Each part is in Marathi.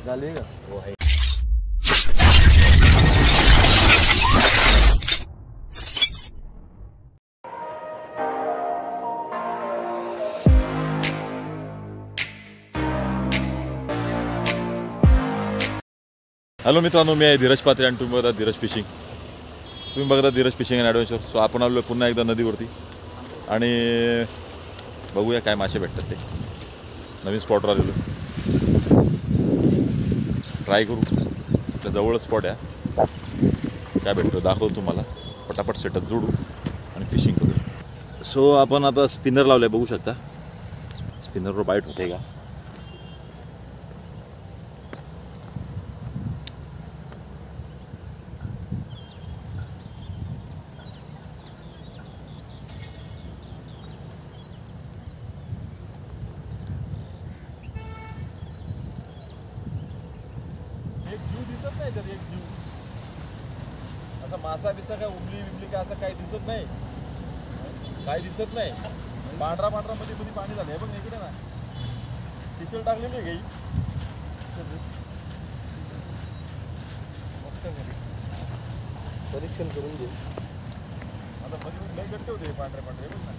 झाले का हो आहे. हॅलो मित्रांनो, मी आहे धीरज पात्रे आणि तुम्ही बघता धीरज फिशिंग. तुम्ही बघता Dheeraj fishing and adventure. So आपण आलो पुन्हा एकदा नदीवरती आणि बघूया काय मासे भेटतात. ते नवीन स्पॉटवर आलेलो, ट्राय करू. त्या जवळच स्पॉट आहे, काय भेटतो दाखवतो तुम्हाला. पटापट सेटअप जोडू आणि फिशिंग करू. सो आपण आता स्पिनर लावलं आहे, बघू शकता. स्पिनरवर बाईट होते का. एक जीव दिसत नाही तर एक जीव असा मासा बिसा काय उमली बिमली काय असं काही दिसत नाही, काही दिसत नाही. पांढरा पांढरा मध्ये मध्ये पाणी झालं आहे बघ इकडे ना. खिचल टाकलेली आहे परीक्षण करून घे. आता मध्ये लई गट्टे होते पांढरे पांढरे बघ ना.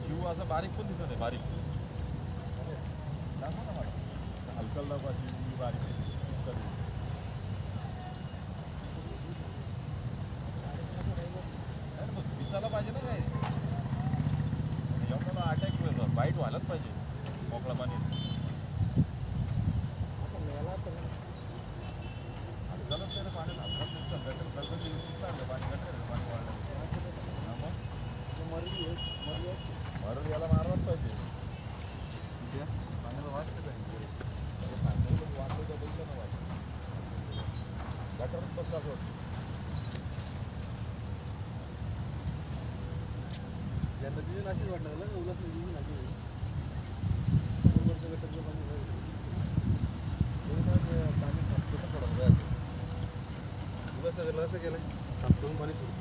जीव असं बारीक पण दिसत आहे, बारीक हलकल दाखवा. जीव बारीक दिसायला पाहिजे ना. काय एवढा अटॅक बाईट व्हायलाच पाहिजे मोकळा पाणी. हलकलच नाही पाणी मरण याला मारलाच पाहिजे. पाण्याला वाटतं गटारच बसला असं या नदीची नाशी वाटणार ना, उलट नदीची नाशी गटरचं पाणी थांबतो थोडं उलट सगळं असं केलं थांबतो पाणी सुरू.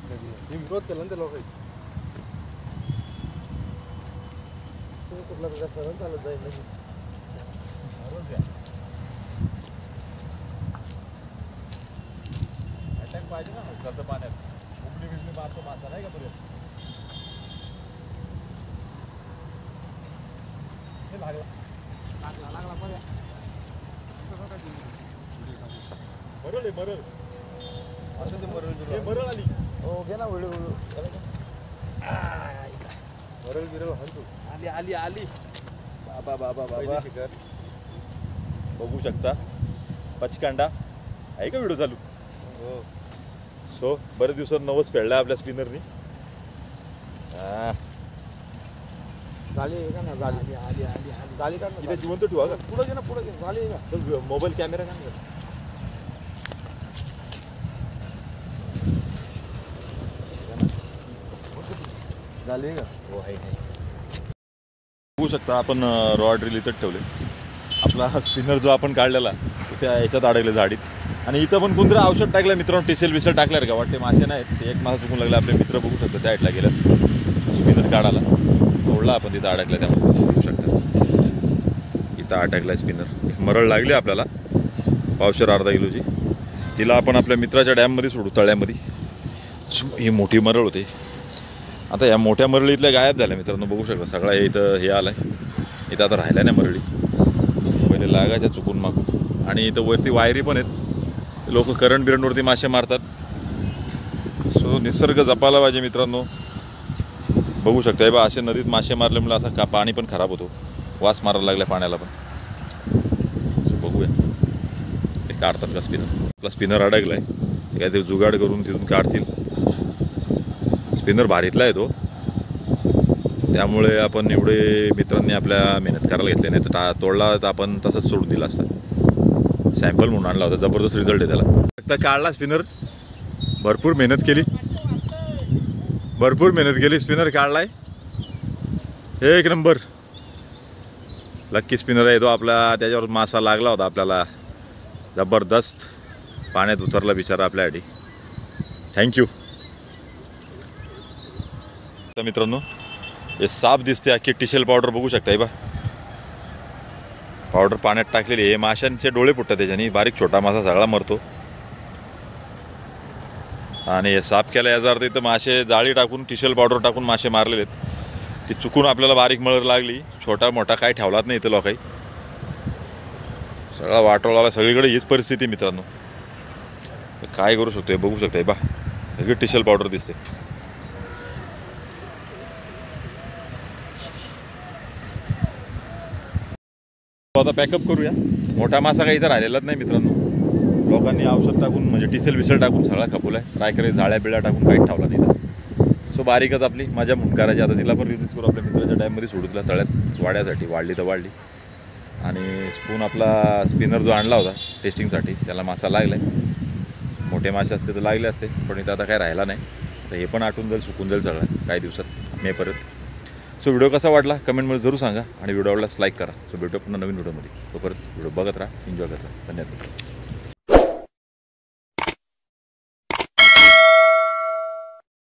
हे विरोध केला ना त्या लोकांनी. कुठला प्रकार करून चालत जाईल नाही. अटॅक पाहिजे ना चालतं पाण्यात. उमली बिमली मारतो मासा नाही का पर्यंत. लागला पर्यंत मरळ आहे मरळ. असं ते मरळ मरळ आली. हो घे ना व्हिडिओ मरळ गिरळ हलतो. आली आली आली. बाबा बाबा बाबा शिकार बघू शकता. पचकांडा आहे का व्हिडिओ चालू. हो. सो बरेच दिवसात नवस फेडला आपल्या स्पिनरनी. झाली का ना. झाली आली आली आली झाली का ना. जिवंत ठेवा का. पुढे घे ना पुढे घे. झाली का मोबाईल कॅमेरा का नाही. झाली का हो आहे. बघू शकता आपण रॉड ड्रिल इथंच ठेवले. आपला स्पिनर जो आपण काढलेला त्या याच्यात अडकले झाडीत. आणि इथं पण कोणतरी औषध टाकलं मित्रांनो. टिसेल बिसेल टाकल्यावर का वाटते मासे नाहीत. ते एक मासा चुकून लागले. आपले मित्र बघू शकता त्या साईडला गेलं स्पिनर काढायला. तोडला आपण तिथं अडकला. त्यामुळे बघू शकता इथं अडकला स्पिनर. एक मरळ लागली आपल्याला पावशेर अर्धा किलोची. तिला आपण आपल्या मित्राच्या डॅममध्ये सोडू, तळ्यामध्ये. ही मोठी मरळ होती. आता या मोठ्या मरळीतल्या गायब झाल्या मित्रांनो. बघू शकता सगळा इथं हे आलाय. इथं आता राहिल्या नाही मरळी. पहिले लागायच्या चुकून मागून. आणि इथं वरती वायरी पण आहेत. लोक करंट बिरंटवरती मासे मारतात. सो निसर्ग जपायला पाहिजे मित्रांनो. बघू शकता हे बा असे नदीत मासे मारल्यामुळे असा का पाणी पण खराब होतो. वास मारायला लागल्या पाण्याला पण. सो बघूया हे काढतात का स्पिनर. आपला स्पिनर अडकला आहे. काहीतरी जुगाड करून तिथून काढतील. स्पिनर भारीतला आहे तो. त्यामुळे आपण एवढे मित्रांनी आपल्या मेहनत करायला घेतली. नाही तर तोडला तर आपण तसंच सोडून दिला असता. सॅम्पल म्हणून आणला होता. जबरदस्त रिझल्ट आहे त्याला. फक्त काढला स्पिनर. भरपूर मेहनत केली. भरपूर मेहनत केली. स्पिनर काढलाय. एक नंबर लक्की स्पिनर आहे तो आपला. त्याच्यावर मासा लागला होता आपल्याला जबरदस्त. पाण्यात उतरला बिचारा आपल्यासाठी. थँक्यू. तर मित्रांनो हे साप दिसते, अख्खी टिशेल पावडर बघू शकता. बा पावडर पाण्यात टाकलेली आहे. माशांचे डोळे फुटतात त्याच्याने, बारीक छोटा मासा सगळा मरतो. आणि हे साफ केला याचा अर्थ इथं मासे जाळी टाकून टिशेल पावडर टाकून मासे मारलेले आहेत. ती चुकून आपल्याला बारीक मळर लागली. छोटा मोठा काय ठेवलाच नाही इथं लोकांनी, सगळा वाटोळाला. सगळीकडे हीच परिस्थिती मित्रांनो. काय करू शकतो हे बघू शकता. बा सगळी टिशेल पावडर दिसते. आता पॅकअप करूया. मोठा मासा काही इथं राहिलेलाच नाही मित्रांनो. लोकांनी औषध टाकून म्हणजे टिसेल विसेल टाकून सगळा खपवलाय. ट्राय करे जाळ्या बिळ्या टाकून काहीच ठेवला नाही. सो बारीकच आपली मजा म्हणून करायची. आता तिला पण रिलीज करू आपल्या मित्राच्या डॅममध्ये सोडू, तिला तळ्यात वाड्यासाठी. वाढली तर वाढली. आणि स्पून आपला स्पिनर जो आणला होता टेस्टिंगसाठी त्याला मासा लागला आहे. मोठे मासे असते तर लागले असते, पण इथं आता काय राहिला नाही. तर हे पण आटून जाईल, सुकून जाईल सगळं काही दिवसात मे परत. सो व्हिडिओ कसा वाटला कमेंटमध्ये जरूर सांगा आणि व्हिडिओ आवडल्यास लाईक करा. सो भेटू पुन्हा नवीन व्हिडिओमध्ये. तो परत व्हिडिओ बघत राहा, एन्जॉय करत राहा. धन्यवाद.